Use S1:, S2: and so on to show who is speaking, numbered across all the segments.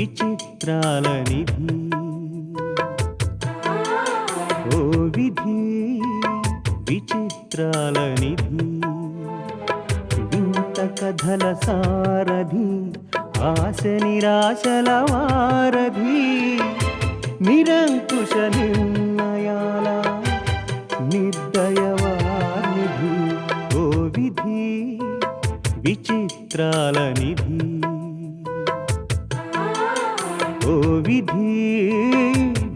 S1: విచిత్రాల నిధి ఓ విధి విచిత్రాల నిధి వింత కథల సారథి ఆశ నిరాశల వారధి నిరంకుశ నిర్ణయాల నిర్దయవానిధి ఓ విధి విచిత్రాల నిధి ఓ విధి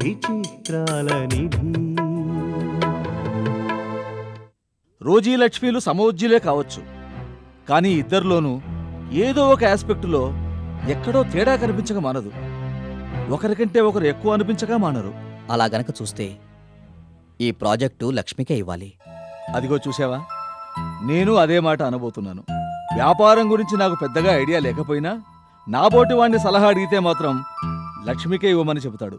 S1: విచిత్రాల నిధి.
S2: రోజీ లక్ష్మీలు సమోజ్జులే కావచ్చు, కానీ ఇద్దరిలోనూ ఏదో ఒక ఆస్పెక్టులో ఎక్కడో తేడా కనిపించక మానదు. ఒకరికంటే ఒకరు ఎక్కువ అనిపించగా మానరు.
S3: అలా గనక చూస్తే ఈ ప్రాజెక్టు లక్ష్మికే ఇవ్వాలి.
S2: అదిగో చూసావా, నేను అదే మాట అనబోతున్నాను. వ్యాపారం గురించి నాకు పెద్దగా ఐడియా లేకపోయినా నాబోటి వాడిని సలహా అడిగితే మాత్రం లక్ష్మికే ఇవ్వమని చెబుతాడు.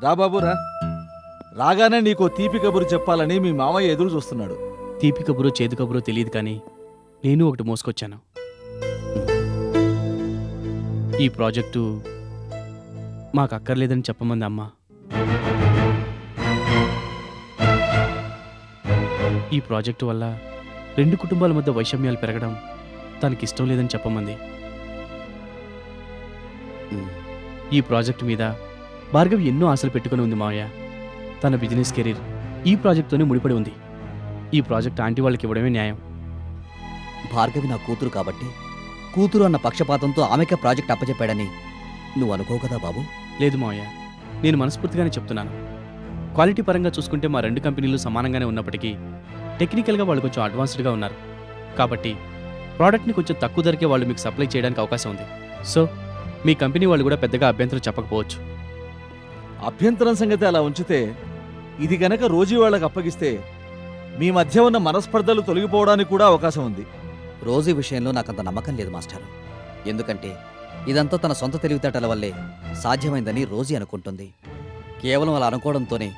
S2: రా బాబు రా. రాగానే నీకో తీపి కబురు చెప్పాలని మీ మామయ్య ఎదురు చూస్తున్నాడు.
S4: తీపి కబురు చేదు కబురు తెలియదు, కానీ నేను ఒకటి మోసుకొచ్చాను. ఈ ప్రాజెక్టు మాకు అక్కర్లేదని చెప్పమంది అమ్మ. ఈ ప్రాజెక్టు వల్ల 2 కుటుంబాల మధ్య వైషమ్యాలు పెరగడం తనకిష్టం లేదని చెప్పమంది. ఈ ప్రాజెక్టు మీద భార్గవి ఎన్నో ఆశలు పెట్టుకుని ఉంది మావయ్య. తన బిజినెస్ కెరీర్ ఈ ప్రాజెక్టుతోనే ముడిపడి ఉంది. ఈ ప్రాజెక్ట్ ఆంటీ వాళ్ళకి ఇవ్వడమే న్యాయం.
S3: భార్గవి నా కూతురు కాబట్టి కూతురు అన్న పక్షపాతంతో ఆమెకే ప్రాజెక్ట్ అప్పచెప్పాడని నువ్వు అనుకో కదా బాబు.
S4: లేదు మావయ్య, నేను మనస్ఫూర్తిగానే చెప్తున్నాను. క్వాలిటీ పరంగా చూసుకుంటే మా 2 కంపెనీలు సమానంగానే ఉన్నప్పటికీ టెక్నికల్గా వాళ్ళు కొంచెం అడ్వాన్స్డ్గా ఉన్నారు. కాబట్టి ప్రోడక్ట్ని కొంచెం తక్కువ ధరకే వాళ్ళు మీకు సప్లై చేయడానికి అవకాశం ఉంది. సో మీ కంపెనీ వాళ్ళు కూడా పెద్దగా అభ్యంతరం చెప్పకపోవచ్చు.
S2: అభ్యంతరం సంగతి అలా ఉంచితే, ఇది గనక రోజీ వాళ్ళకి అప్పగిస్తే మీ మధ్య ఉన్న మనస్పర్ధలు తొలగిపోవడానికి కూడా అవకాశం ఉంది.
S3: రోజీ విషయంలో నాకంత నమ్మకం లేదు మాస్టారు. ఎందుకంటే ఇదంతా తన సొంత తెలివితేటల వల్లే సాధ్యమైందని రోజీ అనుకుంటుంది. కేవలం అలా అనుకోవడంతోనే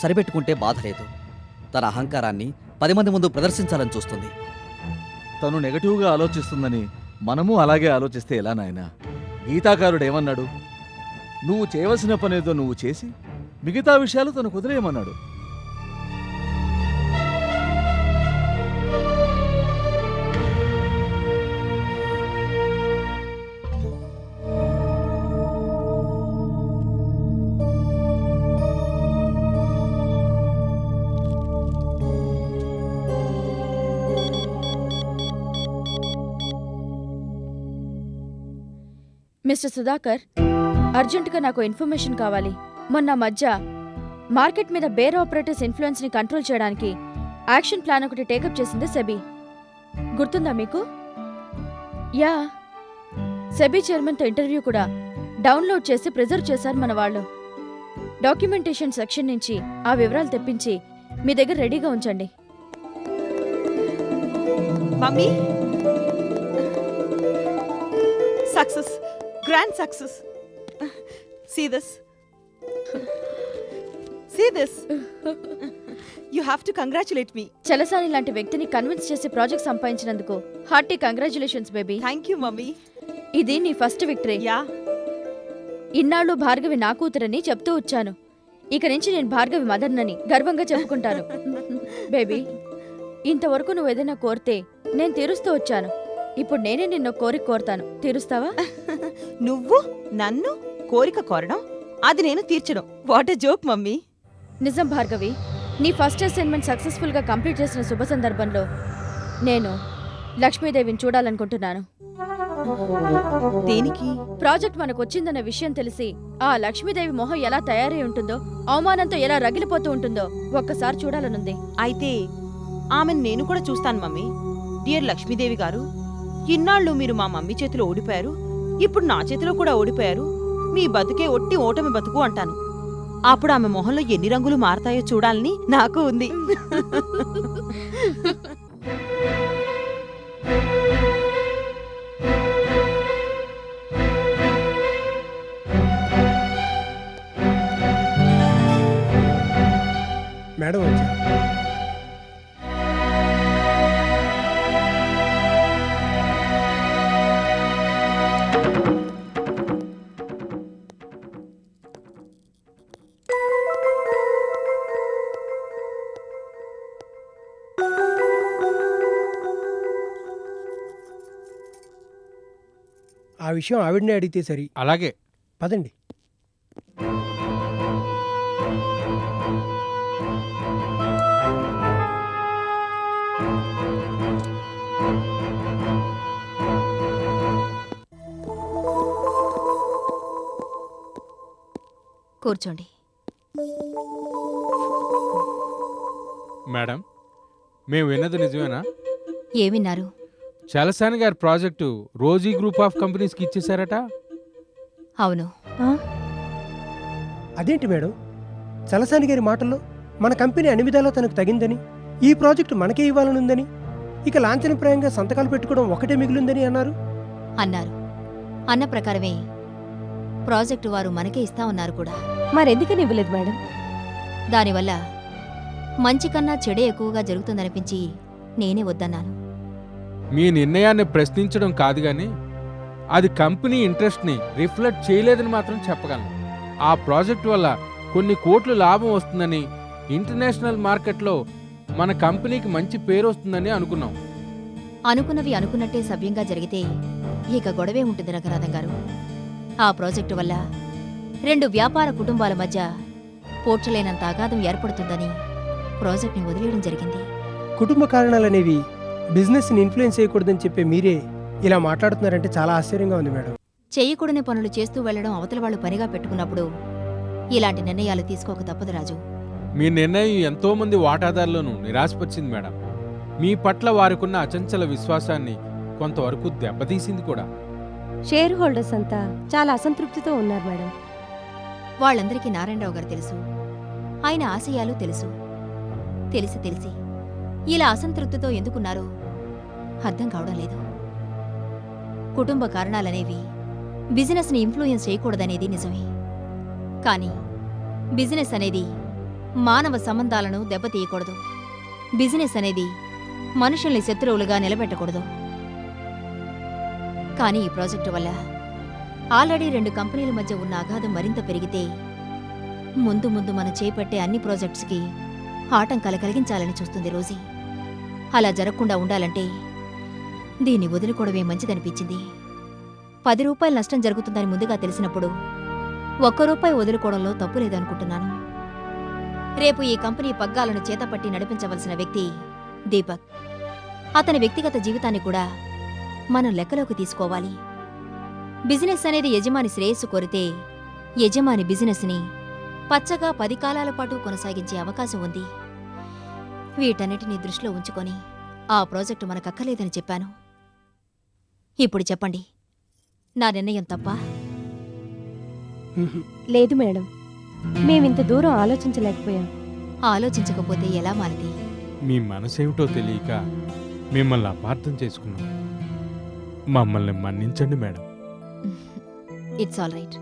S3: సరిపెట్టుకుంటే బాధ లేదు. తన అహంకారాన్ని 10 మంది ముందు ప్రదర్శించాలని చూస్తుంది.
S2: తను నెగటివ్గా ఆలోచిస్తుందని మనము అలాగే ఆలోచిస్తే ఎలా నాయనా? గీతాకారుడు ఏమన్నాడు? నువ్వు చేయవలసిన పనేదో నువ్వు చేసి మిగతా విషయాలు తను కుదిరేయమన్నాడు.
S5: మిస్టర్ సుధాకర్, అర్జెంటుగా నాకు ఇన్ఫర్మేషన్ కావాలి. మొన్న మధ్య మార్కెట్ మీద బేర్ ఆపరేటర్స్ ఇన్ఫ్లుయెన్స్ని కంట్రోల్ చేయడానికి యాక్షన్ ప్లాన్ ఒకటి టేకప్ చేసింది సెబీ. గుర్తుందా మీకు? యా, సెబీ చైర్మన్తో ఇంటర్వ్యూ కూడా డౌన్లోడ్ చేసి ప్రిజర్వ్ చేశారు మన వాళ్ళు. డాక్యుమెంటేషన్ సెక్షన్ నుంచి ఆ వివరాలు తెప్పించి మీ దగ్గర రెడీగా ఉంచండి.
S6: Mummy, success, grand success. See this. See this. You have to congratulate me.
S5: Chalasani లాంటి వ్యక్తిని కన్విన్స్ చేసి ప్రాజెక్ట్ సంపాదించినందుకు hearty congratulations baby.
S6: Thank you, mummy.
S5: ఇది నీ ఫస్ట్ విక్టరీ.
S6: యా.
S5: ఇన్నాళ్ళు భార్గవి నా కూతురని చెప్తూ వచ్చాను. ఇక నుంచి నేను భార్గవి మదర్నని గర్వంగా చెప్పుకుంటాను. బేబీ, ఇంతవరకు నువ్వు ఏదైనా కోరితే నేను తీరుస్తూ వచ్చాను. ఇప్పుడు నేనే నిన్ను కోరిక కోరుతాను. తీరుస్తావా?
S6: నువ్వు నన్ను కోరిక కోరడం, అది నేను తీర్చడం. What a joke mummy.
S5: నిజం భార్గవి, నీ ఫస్ట్ అసైన్మెంట్ సక్సెస్ఫుల్ గా కంప్లీట్ చేసిన శుభ సందర్భంలో నేను లక్ష్మీదేవిని చూడాలనుకుంటున్నాను.
S6: దేనికి?
S5: ప్రాజెక్ట్ మనకు వచ్చిందన్న విషయం తెలిసి ఆ లక్ష్మీదేవి మొహం ఎలా తయారై ఉంటుందో, అవమానంతో ఎలా రగిలిపోతూ ఉంటుందో ఒక్కసారి చూడాలనుంది.
S6: అయితే ఆమెను నేను కూడా చూస్తాను మమ్మీ. డియర్ లక్ష్మీదేవి గారు, ఇన్నాళ్ళు మీరు మా మమ్మీ చేతిలో ఓడిపోయారు, ఇప్పుడు నా చేతిలో కూడా ఓడిపోయారు. మీ బతుకే ఒట్టి ఓటమి బతుకు అంటాను. అప్పుడు ఆమె మొహంలో ఎన్ని రంగులు మారతాయో చూడాలని నాకు ఉంది.
S7: మేడం వచ్చారు. ఆ విషయం ఆవిడనే అడిగితే సరి.
S8: అలాగే.
S7: పదండి.
S9: కూర్చోండి.
S8: మేడం, మేము విన్నది నిజమేనా?
S9: ఏమిన్నారు?
S8: చలసాని గారి ప్రాజెక్టు రోజీ గ్రూప్ ఆఫ్ కంపెనీస్కి ఇచ్చేశారట.
S9: అవును.
S7: అదేంటి మేడం, చలసాని గారి మాటల్లో మన కంపెనీ అన్ని విధాలా తనకు తగిందని, ఈ ప్రాజెక్టు మనకే ఇవ్వాలనుందని, ఇక లాంఛనప్రాయంగా సంతకాలు పెట్టుకోవడం ఒకటే మిగిలిందని అన్నారు.
S9: అన్న ప్రకారమే ప్రాజెక్టు వారు మనకే ఇస్తామన్నారు కూడా.
S5: మరెందుకని ఇవ్వలేదు మేడం?
S9: దానివల్ల మంచి కన్నా చెడే ఎక్కువగా జరుగుతుందనిపించి నేనే వద్దన్నాను.
S8: మీ నిర్ణయాన్ని ప్రశ్నించడం కాదు కానీ అది కంపెనీ ఇంట్రెస్ట్ని రిఫ్లెక్ట్ చేయలేదని మాత్రం చెప్పగలను. ఆ ప్రాజెక్టు వల్ల కొన్ని కోట్ల లాభం వస్తుందని, ఇంటర్నేషనల్ మార్కెట్లో మన కంపెనీకి మంచి పేరు వస్తుందని అనుకున్నాం.
S9: అనుకున్నవి అనుకున్నట్టే సవ్యంగా జరిగితే ఇక గొడవే ఉంటుంది రంగనాథం గారు. ఆ ప్రాజెక్టు వల్ల 2 వ్యాపార కుటుంబాల మధ్య పోడ్చలేనంత అగాధం ఏర్పడుతుందని ప్రాజెక్ట్ని వదిలేయడం జరిగింది.
S7: కుటుంబ కారణాలనేవి బిజినెస్ని ఇన్ఫ్లుయెన్స్ చేయకూడదని చెప్పే మీరే ఇలా మాట్లాడుతున్నారంటే చాలా ఆశ్చర్యంగా ఉంది మేడం.
S9: చెయ్యకూడని పనులు చేస్తూ వెళ్లడం అవతల వాళ్ళు పనిగా పెట్టుకున్నప్పుడు ఇలాంటి నిర్ణయాలు తీసుకోక తప్పదు రాజు.
S8: మీ నిర్ణయం ఎంతో మంది వాటాదారులను నిరాశపరిచింది మేడం. మీ పట్ల వారికున్న అచంచల విశ్వాసాన్ని కొంతవరకు దెబ్బతీసింది కూడా.
S5: షేర్ హోల్డర్స్ అంతా చాలా అసంతృప్తితో ఉన్నారు మేడం.
S9: వాళ్ళందరికీ నారాయణరావు గారు తెలుసు, ఆయన ఆశయాలు తెలుసు. తెలిసి ఇలా అసంతృప్తితో ఎందుకున్నారో అర్థం కావడం లేదు. కుటుంబ కారణాలనేవి బిజినెస్ని ఇన్ఫ్లుయెన్స్ చేయకూడదనేది నిజమే. కానీ బిజినెస్ అనేది మానవ సంబంధాలను దెబ్బతీయకూడదు. బిజినెస్ అనేది మనుషుల్ని శత్రువులుగా నిలబెట్టకూడదు. కానీ ఈ ప్రాజెక్టు వల్ల ఆల్రెడీ 2 కంపెనీల మధ్య ఉన్న అగాధం మరింత పెరిగితే ముందు మనం చేపట్టే అన్ని ప్రాజెక్ట్స్కి ఆటంకాలు కలిగించాలని చూస్తుంది రోజీ. అలా జరగకుండా ఉండాలంటే దీన్ని వదులుకోవడమే మంచిదనిపించింది. 10 రూపాయల నష్టం జరుగుతుందని ముందుగా తెలిసినప్పుడు ₹1 వదులుకోవడంలో తప్పు లేదనుకుంటున్నాను. రేపు ఈ కంపెనీ పగ్గాలను చేతపట్టి నడిపించవలసిన వ్యక్తి దీపక్. అతని వ్యక్తిగత జీవితాన్ని కూడా మనం లెక్కలోకి తీసుకోవాలి. బిజినెస్ అనేది యజమాని శ్రేయస్సు కోరితే యజమాని బిజినెస్ని పచ్చగా 10 కాలాల పాటు కొనసాగించే అవకాశం ఉంది. వీటన్నిటినీ దృష్టిలో ఉంచుకొని ఆ ప్రాజెక్టు మనకక్కర్లేదని చెప్పాను. ఇప్పుడు చెప్పండి, నా నిర్ణయం తప్పా?
S5: లేదు మేడం, మేమింత దూరం ఆలోచించలేకపోయాం.
S9: ఆలోచించకపోతే ఎలా మాలతి?
S8: మీ మనసేమిటో తెలియక మిమ్మల్ని అపార్థం చేసుకున్నాం. మమ్మల్ని మన్నించండి మేడం.
S9: It's all right.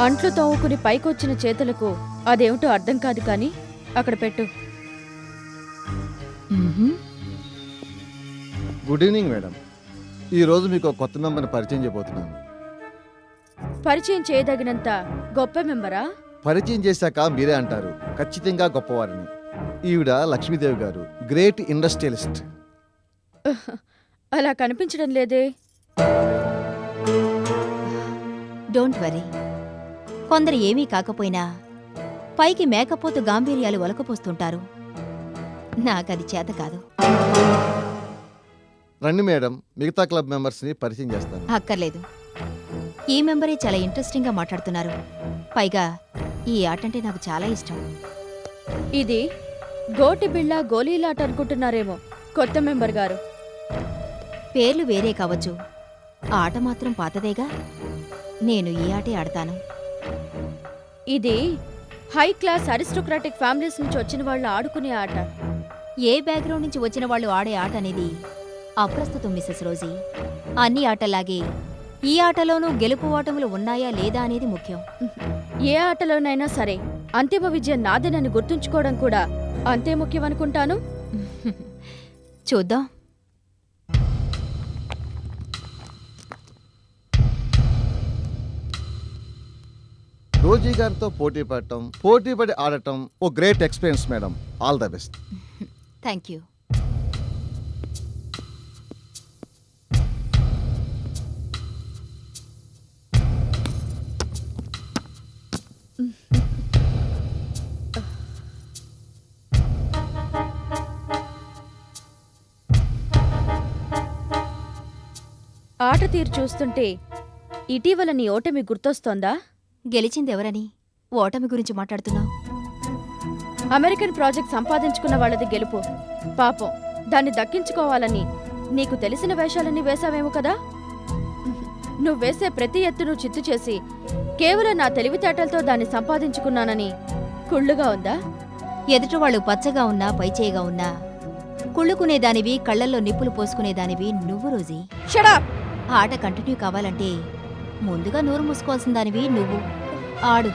S5: అంట్లు తోవుకుని పైకొచ్చిన చేతులకు అదేమిటో అర్థం కాదు కానీ అక్కడ పెట్టు.
S10: Good evening madam. ఈరోజు మీకు ఒక కొత్త మెంబర్ని పరిచయం చేయబోతున్నాను.
S5: పరిచయం చేయదగినంత గొప్ప మెంబరా?
S10: పరిచయం చేశాక మీరే అంటారు ఖచ్చితంగా గొప్పవారిని. ఈవిడ లక్ష్మీదేవి గారు, గ్రేట్ ఇండస్ట్రియలిస్ట్.
S5: అలా కనిపించడం లేదే.
S9: Don't worry. కొందరు ఏమీ కాకపోయినా పైకి మేకపోతు గాంభీర్యాలు ఒలకపోస్తుంటారు. నాకది చేత కాదు.
S10: రండి మేడం, మిగతా క్లబ్ మెంబర్స్ని పరిచయం చేస్తాను.
S9: అక్కర్లేదు. ఈ మెంబరే చాలా ఇంట్రెస్టింగ్గా మాట్లాడుతున్నారు. పైగా ఈ ఆట అంటే నాకు చాలా ఇష్టం.
S5: ఇది గోటి బిళ్ళ గోలీలాట అనుకుంటున్నారేమో కొత్త మెంబర్ గారు.
S9: పేర్లు వేరే కావచ్చు, ఆట మాత్రం పాతదేగా. నేను ఈ ఆటే ఆడతాను.
S5: ఇది హై క్లాస్ అరిస్టోక్రాటిక్ ఫ్యామిలీస్ నుంచి వచ్చిన వాళ్ళు ఆడుకునే ఆట.
S9: ఏ బ్యాక్గ్రౌండ్ నుంచి వచ్చిన వాళ్ళు ఆడే ఆట అనేది అప్రస్తుతం మిసెస్ రోజీ. అన్ని ఆటలాగే ఈ ఆటలోనూ గెలుపు ఓటములు ఉన్నాయా లేదా అనేది ముఖ్యం.
S5: ఏ ఆటలోనైనా సరే అంతిమ విజయం నాదేనని గుర్తుంచుకోవడం కూడా అంతే ముఖ్యం అనుకుంటాను.
S9: చూద్దాం.
S10: రోజీ గారితో పోటీ పడటం, పోటీ పడి ఆడటం ఓ great experience madam. All the best.
S9: Thank you.
S5: ఆట తీరు చూస్తుంటే ఇటీవల నీ ఓటమి గుర్తొస్తోందా?
S9: గెలిచిందెవరని ఓటమి గురించి మాట్లాడుతున్నావు?
S5: అమెరికన్ ప్రాజెక్ట్ సంపాదించుకున్న వాళ్ళది గెలుపు. పాపం దాన్ని దక్కించుకోవాలని నీకు తెలిసిన వేషాలన్నీ వేశావేమో కదా. నువ్వు వేసే ప్రతి ఎత్తును చిత్తు చేసి కేవలం నా తెలివితేటలతో దాన్ని సంపాదించుకున్నానని కుళ్ళుగా ఉందా?
S9: ఎదుటివాళ్ళు పచ్చగా ఉన్నా పైచేయిగా ఉన్నా కుళ్ళుకునేదానివి, కళ్ళల్లో నిప్పులు పోసుకునేదానివి నువ్వు రోజీ.
S5: షడా!
S9: ఆట కంటిన్యూ కావాలంటే ముందుగా నోరు మూసుకోవాల్సిన దానివి నువ్వు. ఆడు.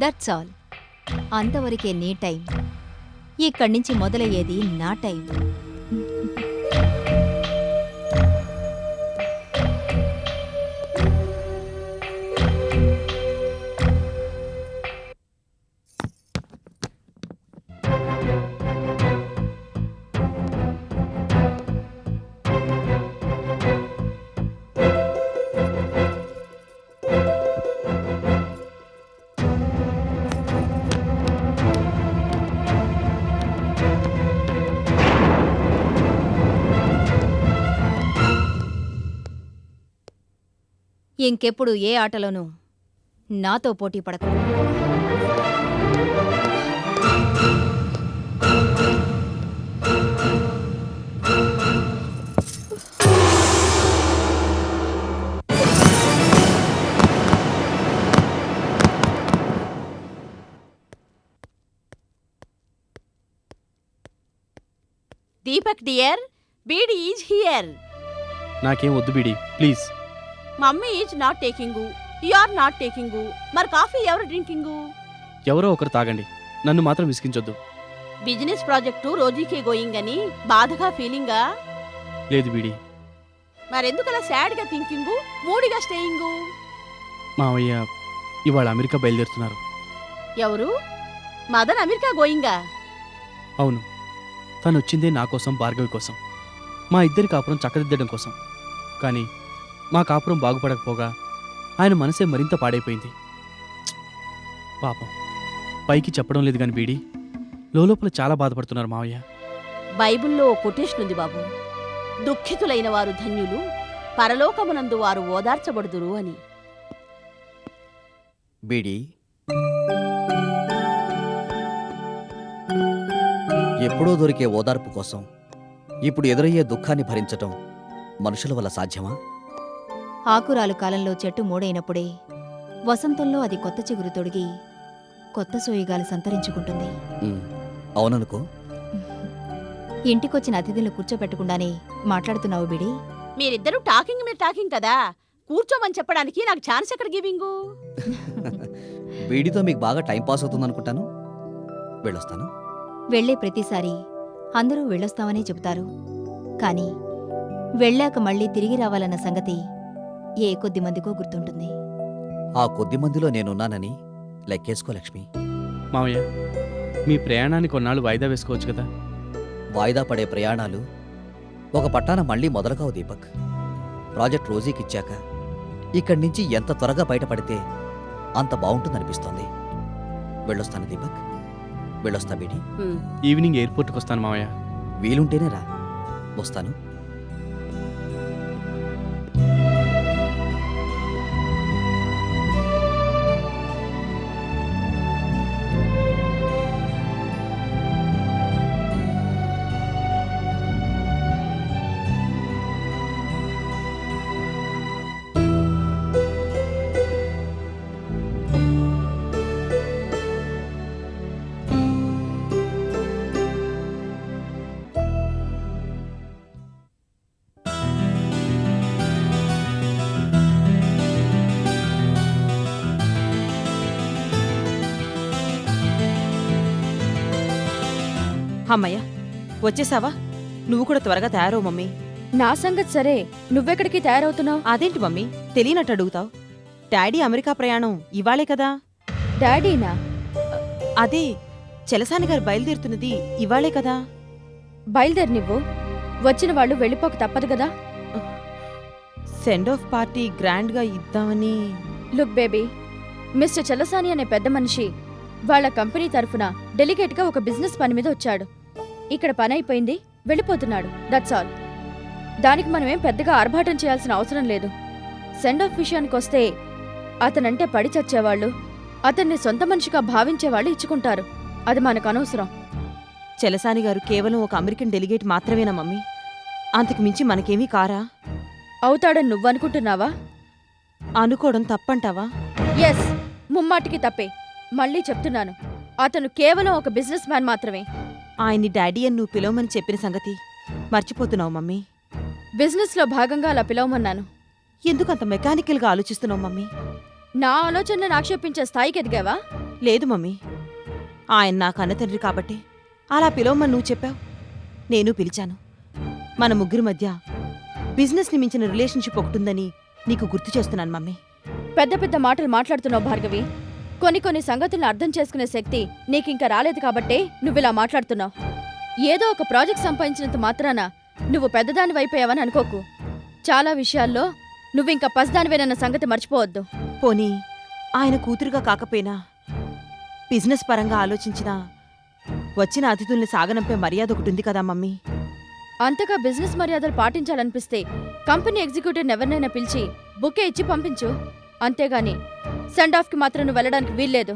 S9: That's all. అంతవరకే నీ టైం. ఇక్కడి నుంచి మొదలయ్యేది నా టైం. ఇంకెప్పుడు ఏ ఆటలోనూ నాతో పోటీ పడకు.
S6: Deepak dear, beedi is here.
S4: నాకేం వద్దు beedi, please.
S6: Mummy is not taking, you are not taking. మరి కాఫీ ఎవరు డ్రింకింగు?
S4: ఎవరో ఒకరు తాగండి, నన్ను మాత్రం విసిగించొద్దు.
S6: బిజినెస్ ప్రాజెక్టు రోజీకే గోయింగ్ అని బాధగా ఫీలింగా?
S4: లేదు బీడి.
S6: మరెందుకలా సాడ్గా థింకింగు, మూడిగా స్టేయింగు?
S4: మావయ్య ఇవాళ అమెరికా బయలుదేరుతున్నారు.
S6: ఎవరు? మదన్ అమెరికా గోయింగా?
S4: అవును, తను వచ్చిందే నా కోసం, భార్గవి కోసం, మా ఇద్దరి కాపురం చక్కదిద్దడం కోసం. కానీ మా కాపురం బాగుపడకపోగా ఆయన మనసే మరింత పాడైపోయింది. పాపం పైకి చెప్పడం లేదు కానీ బీడి లోపల చాలా బాధపడుతున్నారు మావయ్య.
S6: బైబిల్లో ఓ కొటేషన్ ఉంది బాబు, దుఃఖితులైన వారు ధన్యులు, పరలోకమునందు వారు ఓదార్చబడుదురు అని.
S3: బీడి, ఎప్పుడో దొరికే ఓదార్పు కోసం ఇప్పుడు ఎదురయ్యే దుఃఖాన్ని భరించటం మనుషుల వల్ల సాధ్యమా?
S9: ఆకురాలు కాలంలో చెట్టు మూడైనప్పుడే వసంతంలో అది కొత్త చిగురు తొడిగి కొత్త సోయిగాలి సంతరించుకుంటుంది.
S3: అవుననుకో.
S9: ఇంటికొచ్చిన అతిథులను కూర్చోపెట్టకుండానే మాట్లాడుతున్నావు బిడి.
S6: మీరిద్దరూ మీరు టాకింగ్ కదా, కూర్చోమని చెప్పడానికి నాకు ఛాన్స్ ఎక్కడ గివింగు?
S3: బీడితో మీకు బాగా టైం పాస్ అవుతుందనుకుంటాను. వెళ్ళొస్తాను.
S9: వెళ్లే ప్రతిసారి అందరూ వెళ్ళొస్తామనే చెబుతారు, కానీ వెళ్ళాక మళ్ళీ తిరిగి రావాలన్న సంగతి ఏ కొద్ది మందికో గుర్తుంటుంది.
S3: ఆ కొద్ది మందిలో నేనున్నానని లెక్కేసుకో లక్ష్మి.
S4: మావయ్య మీ ప్రయాణాన్ని కొన్నాళ్ళు వాయిదా వేసుకోవచ్చు కదా.
S3: వాయిదా పడే ప్రయాణాలు ఒక పట్టాన మళ్ళీ మొదలుకావు దీపక్. ప్రాజెక్ట్ రోజీకిచ్చాక ఇక్కడి నుంచి ఎంత త్వరగా బయటపడితే అంత బాగుంటుందనిపిస్తోంది. వెళ్ళొస్తాను దీపక్, వెళ్ళొస్తా బీడి.
S4: ఈవినింగ్ ఎయిర్పోర్ట్కి వస్తాను మావయ్య.
S3: వీలుంటేనే రా. వస్తాను.
S6: అమ్మయ్య వచ్చేసావా? నువ్వు కూడా త్వరగా తయారవు మమ్మీ.
S5: నా సంగతి సరే, నువ్వెక్కడికి తయారవుతున్నావు?
S6: అదేంటి మమ్మీ తెలియనట్టు అడుగుతావు? డాడీ అమెరికా ప్రయాణం ఇవాళే కదా.
S5: డాడీనా?
S6: అదే చలసాని గారు బయలుదేరుతున్నది ఇవాళే కదా.
S5: బయలుదేరి నువ్వు. వచ్చిన వాళ్ళు వెళ్ళిపోక తప్పదు కదా.
S6: సెండ్ ఆఫ్ పార్టీ గ్రాండ్గా ఇద్దామని.
S5: లుక్ బేబీ, మిస్టర్ చలసాని అనే పెద్ద మనిషి వాళ్ళ కంపెనీ తరఫున డెలిగేట్గా ఒక బిజినెస్ పని మీద వచ్చాడు. ఇక్కడ పని అయిపోయింది, వెళ్ళిపోతున్నాడు. That's all. దానికి మనమేం పెద్దగా ఆర్భాటం చేయాల్సిన అవసరం లేదు. సెండ్ ఆఫ్ విషయానికొస్తే అతనంటే పడి చచ్చేవాళ్ళు, అతన్ని సొంత మనిషిగా భావించేవాళ్ళు ఇచ్చుకుంటారు. అది మనకు అనవసరం.
S6: చలసాని గారు కేవలం ఒక అమెరికన్ డెలిగేట్ మాత్రమేనా మమ్మీ? అంతకు మించి మనకేమీ కారా?
S5: అవుతాడని నువ్వనుకుంటున్నావా?
S6: అనుకోవడం తప్పంటావా?
S5: ఎస్, ముమ్మాటికి తప్పే. మళ్ళీ చెప్తున్నాను, అతను కేవలం ఒక బిజినెస్ మ్యాన్ మాత్రమే.
S6: ఆయన్ని డాడీ అని నువ్వు పిలవమని చెప్పిన సంగతి మర్చిపోతున్నావు మమ్మీ.
S5: బిజినెస్లో భాగంగా అలా పిలవమన్నాను.
S6: ఎందుకంత మెకానికల్గా ఆలోచిస్తున్నావు మమ్మీ?
S5: నా ఆలోచనను ఆక్షేపించే స్థాయికి ఎదిగావా?
S6: లేదు మమ్మీ, ఆయన నా కన్నతండ్రి కాబట్టి అలా పిలవమని నువ్వు చెప్పావు, నేను పిలిచాను. మన ముగ్గురి మధ్య బిజినెస్ని మించిన రిలేషన్షిప్ ఒకటుందని నీకు గుర్తు చేస్తున్నాను మమ్మీ.
S5: పెద్ద పెద్ద మాటలు మాట్లాడుతున్నావు భార్గవి. కొన్ని సంగతులను అర్థం చేసుకునే శక్తి నీకింక రాలేదు కాబట్టే నువ్విలా మాట్లాడుతున్నావు. ఏదో ఒక ప్రాజెక్ట్ సంపాదించినంత మాత్రాన నువ్వు పెద్దదాని వైపోయావని అనుకోకు. చాలా విషయాల్లో నువ్వింక పసిదానివేనన్న సంగతి మర్చిపోవద్దు.
S6: పోనీ ఆయన కూతురుగా కాకపోయినా బిజినెస్ పరంగా ఆలోచించినా వచ్చిన అతిథుల్ని సాగనంపే మర్యాద ఒకటి ఉంది కదా మమ్మీ.
S5: అంతగా బిజినెస్ మర్యాదలు పాటించాలనిపిస్తే కంపెనీ ఎగ్జిక్యూటివ్ ఎవరినైనా పిలిచి బుకే ఇచ్చి పంపించు. అంతేగాని సెండ్ ఆఫ్కి మాత్రం నువ్వు వెళ్ళడానికి వీల్లేదు.